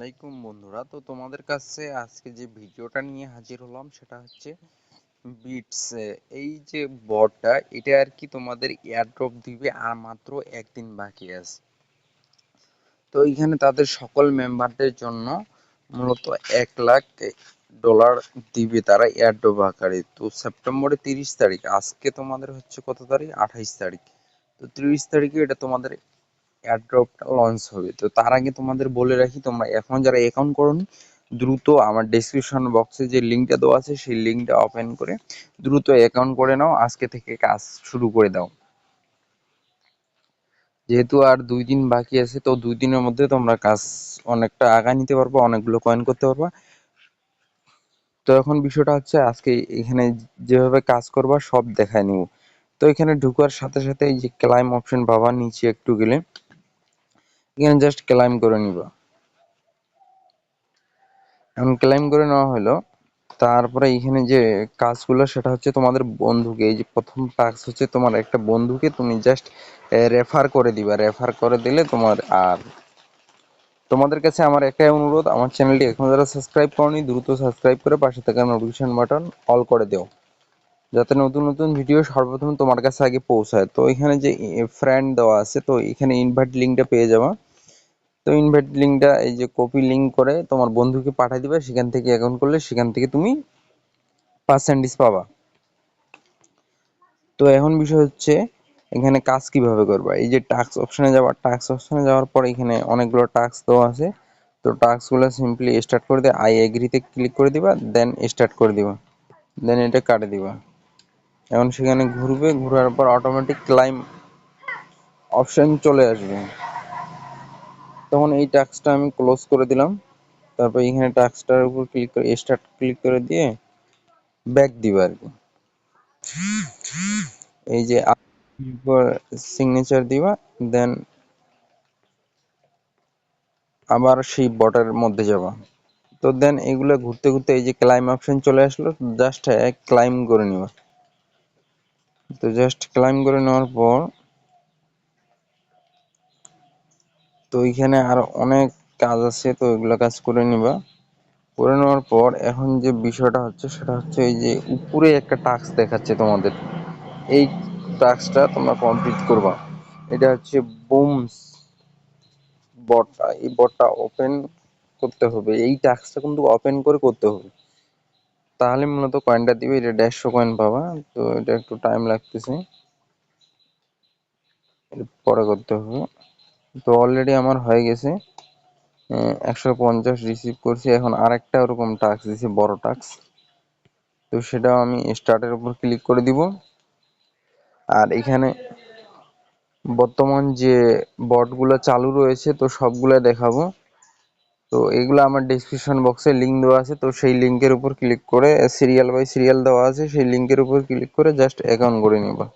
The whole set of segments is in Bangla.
আলাইকুম বন্ধুরা। তো তোমাদের কাছে আজকে যে ভিডিওটা নিয়ে হাজির হলাম সেটা হচ্ছে বিটস। এই যে বটটা, এটা আর কি তোমাদের এয়ারড্রপ দিবে আর মাত্র একদিন বাকি আছে। তো এইখানে তাদের সকল মেম্বারদের জন্য মূলত $1,00,000 দিবে তারা এয়ারড্রপ আকারে। তো সেপ্টেম্বরের 30 তারিখ, আজকে তোমাদের হচ্ছে কত তারিখ, 28 তারিখ। তো 30 তারিখে এটা তোমাদের এয়ারড্রপটা লঞ্চ হবে। তো তার আগে তোমাদের বলে রাখি, তোমরা এখন যারা অ্যাকাউন্ট করোনি, দ্রুত আমার ডেসক্রিপশন বক্সে যে লিঙ্কটা দেওয়া আছে সেই লিঙ্কটা ওপেন করে দ্রুত অ্যাকাউন্ট করে নাও, আজকে থেকে কাজ শুরু করে দাও। যেহেতু আর 2 দিন বাকি আছে, তো 2 দিনের মধ্যে তোমরা কাজ অনেকটা আগায় নিতে পারবা, অনেকগুলো কয়েন করতে পারবা। তো এখন বিষয়টা হচ্ছে, আজকে এখানে যেভাবে কাজ করবা সব দেখায় নিব। তো এখানে ঢুকার সাথে সাথে এই যে ক্লাইম অপশন পাবা, নিচে একটু গেলে এখানে জাস্ট ক্লাইম করে নিবা। এখন ক্লেম করে নেওয়া হলো, তারপরে এখানে যে কাজগুলো সেটা হচ্ছে তোমাদের বন্ধুকে, এই যে প্রথম টাস্ক হচ্ছে তোমার একটা বন্ধুকে তুমি জাস্ট রেফার করে দিবা। রেফার করে দিলে তোমার আর তোমাদের কাছে আমার একটাই অনুরোধ, আমার চ্যানেলটি এখন যারা সাবস্ক্রাইব করনি দ্রুত সাবস্ক্রাইব করে পাশে থাকা নোটিফিকেশন বাটন অল করে দাও, যাতে নতুন নতুন ভিডিও সর্বপ্রথম তোমার কাছে আগে পৌঁছায়। তো এখানে যে ফ্রেন্ড দেওয়া আছে, তো এখানে ইনভাইট লিঙ্কটা পেয়ে যাবা। তো ইনভাইট লিঙ্কটা এই যে কপি লিঙ্ক করে তোমার বন্ধুকে পাঠিয়ে দিবে, সেখান থেকে অ্যাকাউন্ট করলে সেখান থেকে তুমি পার্সেন্টেজ পাবা। তো এখন বিষয় হচ্ছে এখানে কাজ কিভাবে করবা। এই যে টাস্ক অপশনে যাবা, টাস্ক অপশনে যাওয়ার পর এখানে অনেকগুলো টাস্ক দেওয়া আছে। তো টাস্কগুলো সিম্পলি স্টার্ট করে দিয়ে আই এগ্রিতে ক্লিক করে দিবা, দেন স্টার্ট করে দিবা, দেন এটা কাটে দিবা। এখন সেখানে ঘুরবে, ঘোরার পর অটোমেটিক ক্লাইম অপশন চলে আসবে। তখন এই টাস্কটা আমি ক্লোজ করে দিলাম। তারপর এখানে টাস্কটার উপর ক্লিক করে স্টার্ট ক্লিক করে দিয়ে ব্যাক দিবা আর কি। এই যে সিগনেচার দিবা, দেন আবার সেই বটের মধ্যে যাবা। তো দেন এগুলো ঘুরতে ঘুরতে এই যে ক্লাইম অপশন চলে আসলো, জাস্ট ক্লাইম করে নিবা। তো জাস্ট ক্লাইম করে নেওয়ার পর তো এখানে আরো অনেক কাজ আছে, তো এগুলো কাজ করে নিবা। করে নেওয়ার পর এখন যে বিষয়টা হচ্ছে সেটা হচ্ছে এই যে উপরে একটা টাস্ক দেখাচ্ছে তোমাদের, এই টাস্কটা তোমরা কমপ্লিট করবা। এটা হচ্ছে বুমস বটটা, এই বটটা ওপেন করতে হবে। এই টাস্কটা কিন্তু ওপেন করে করতে হবে, তাহলে মূলত কয়েনটা দিবে। এটা 150 কয়েন পাবা। তো এটা একটু টাইম লাগতেছে, পরে করতে হবে। তো অলরেডি আমার হয়ে গেছে, 150 রিসিভ করছি। এখন আরেকটা ওরকম টাস্ক দিছে, বড় টাস্ক। তো সেটাও আমি স্টার্টের উপর ক্লিক করে দিব। আর এখানে বর্তমান যে বটগুলো চালু রয়েছে তো সবগুলো দেখাবো। তো এগুলো আমার ডেসক্রিপশন বক্সে লিঙ্ক দেওয়া আছে, তো সেই লিঙ্কের উপর ক্লিক করে সিরিয়াল বাই সিরিয়াল দেওয়া আছে, সেই লিঙ্কের উপর ক্লিক করে জাস্ট অ্যাকাউন্ট করে নিবা।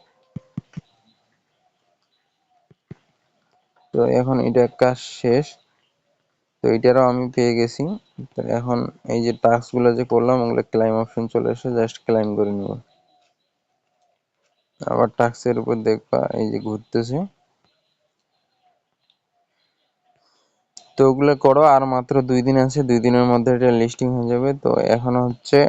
তো এখন এটা কাজ শেষ। তো এটারও আমি পেয়ে গেছি। তো এখন এই যে টাস্কগুলো যে করলাম ওগুলো ক্লাইম অপশন চলে এসে জাস্ট ক্লাইম করে নিব। আবার টাস্কের উপর দেখবা এই যে ঘুরতেছে। তো ওগুলো করো, আর মাত্র 2 দিন আছে, 2 দিনের মধ্যে এটা লিস্টিং হয়ে যাবে। তো এখন হচ্ছে